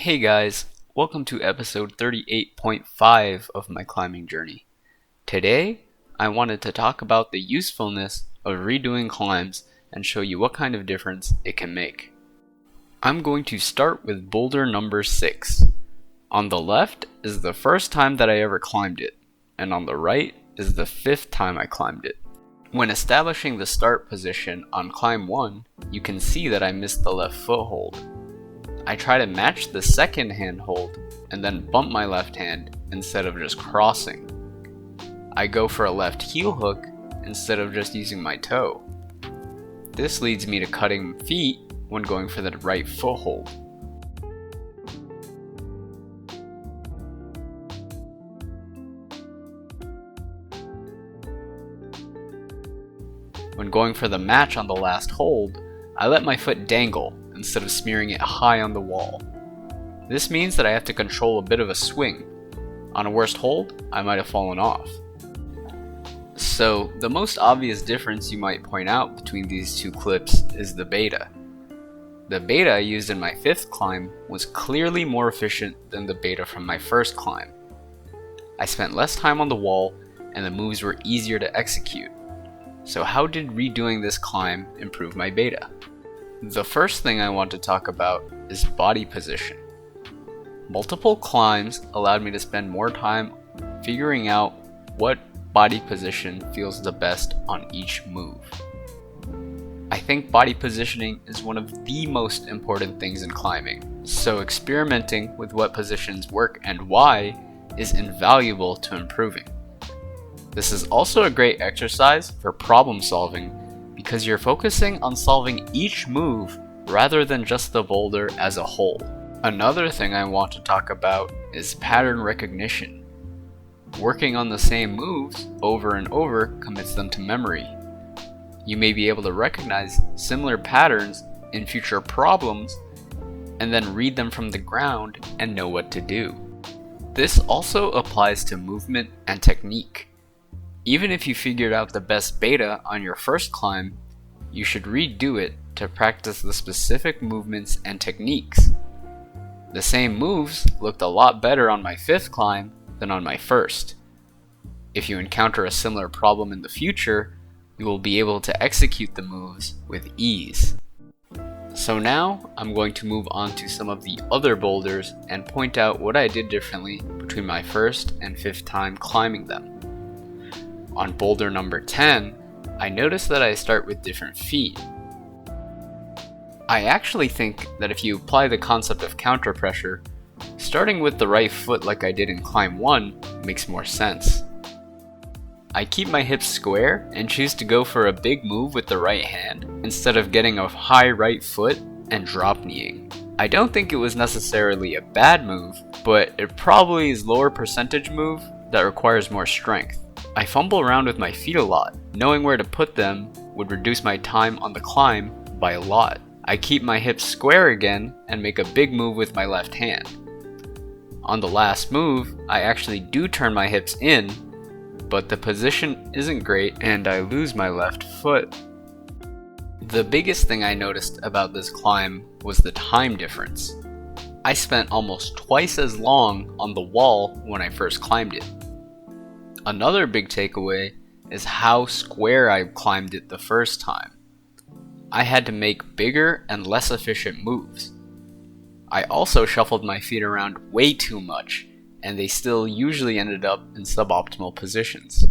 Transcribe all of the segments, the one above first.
Hey guys, welcome to episode 38.5 of my climbing journey. Today, I wanted to talk about the usefulness of redoing climbs and show you what kind of difference it can make. I'm going to start with boulder number 6. On the left is the first time that I ever climbed it, and on the right is the 5th time I climbed it. When establishing the start position on climb 1, you can see that I missed the left foothold. I try to match the second hand hold and then bump my left hand instead of just crossing. I go for a left heel hook instead of just using my toe. This leads me to cutting feet when going for the right foothold. When going for the match on the last hold, I let my foot dangle instead of smearing it high on the wall. This means that I have to control a bit of a swing. On a worst hold, I might have fallen off. So, the most obvious difference you might point out between these two clips is the beta. The beta I used in my 5th climb was clearly more efficient than the beta from my first climb. I spent less time on the wall and the moves were easier to execute. So how did redoing this climb improve my beta? The first thing I want to talk about is body position. Multiple climbs allowed me to spend more time figuring out what body position feels the best on each move. I think body positioning is one of the most important things in climbing, so experimenting with what positions work and why is invaluable to improving. This is also a great exercise for problem solving because you're focusing on solving each move rather than just the boulder as a whole. Another thing I want to talk about is pattern recognition. Working on the same moves over and over commits them to memory. You may be able to recognize similar patterns in future problems and then read them from the ground and know what to do. This also applies to movement and technique. Even if you figured out the best beta on your first climb, you should redo it to practice the specific movements and techniques. The same moves looked a lot better on my 5th climb than on my first. If you encounter a similar problem in the future, you will be able to execute the moves with ease. So now I'm going to move on to some of the other boulders and point out what I did differently between my 1st and 5th time climbing them. On boulder number 10, I noticed that I start with different feet. I actually think that if you apply the concept of counter pressure, starting with the right foot like I did in climb 1 makes more sense. I keep my hips square and choose to go for a big move with the right hand instead of getting a high right foot and drop kneeing. I don't think it was necessarily a bad move, but it probably is a lower percentage move that requires more strength. I fumble around with my feet a lot. Knowing where to put them would reduce my time on the climb by a lot. I keep my hips square again and make a big move with my left hand. On the last move, I actually do turn my hips in, but the position isn't great and I lose my left foot. The biggest thing I noticed about this climb was the time difference. I spent almost twice as long on the wall when I first climbed it. Another big takeaway is how square I climbed it the first time. I had to make bigger and less efficient moves. I also shuffled my feet around way too much, and they still usually ended up in suboptimal positions.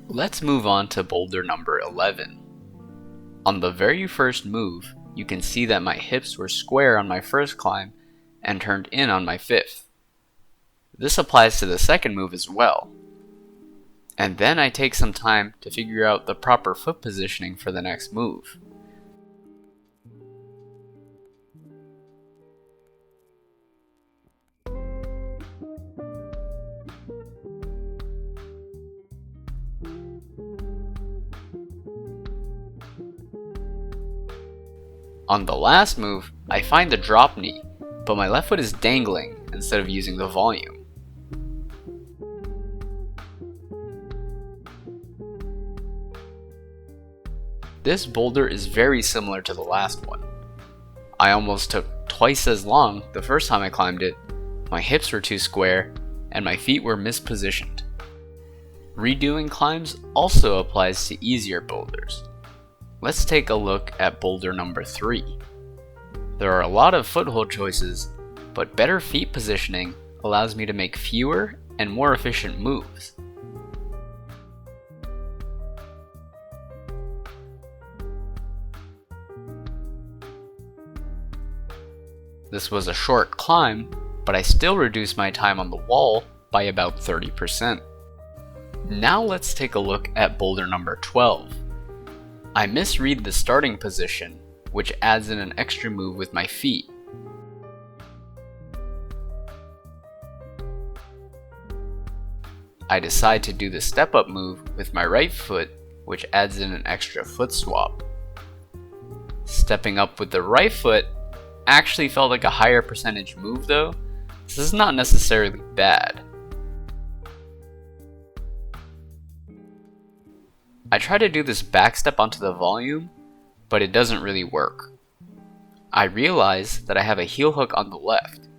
Let's move on to boulder number 11. On the very first move, you can see that my hips were square on my first climb and turned in on my 5th. This applies to the second move as well. And then I take some time to figure out the proper foot positioning for the next move. On the last move, I find the drop knee, but my left foot is dangling instead of using the volume. This boulder is very similar to the last one. I almost took twice as long the first time I climbed it, my hips were too square, and my feet were mispositioned. Redoing climbs also applies to easier boulders. Let's take a look at boulder number 3. There are a lot of foothold choices, but better feet positioning allows me to make fewer and more efficient moves. This was a short climb, but I still reduced my time on the wall by about 30%. Now let's take a look at boulder number 12. I misread the starting position, which adds in an extra move with my feet. I decide to do the step-up move with my right foot, which adds in an extra foot swap. Stepping up with the right foot actually felt like a higher percentage move though. This is not necessarily bad. I try to do this back step onto the volume, but it doesn't really work. I realize that I have a heel hook on the left.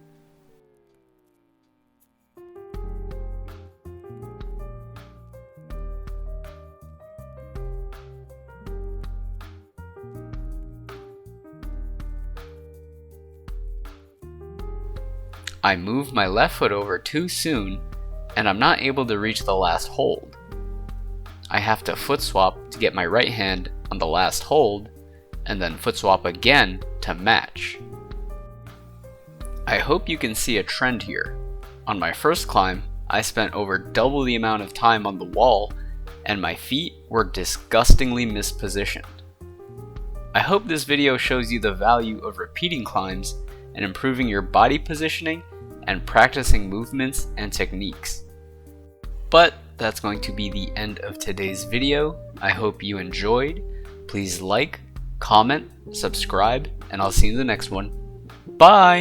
I move my left foot over too soon, and I'm not able to reach the last hold. I have to foot swap to get my right hand on the last hold, and then foot swap again to match. I hope you can see a trend here. On my first climb, I spent over double the amount of time on the wall, and my feet were disgustingly mispositioned. I hope this video shows you the value of repeating climbs and improving your body positioning and practicing movements and techniques. But that's going to be the end of today's video. I hope you enjoyed. Please like, comment, subscribe, and I'll see you in the next one. Bye!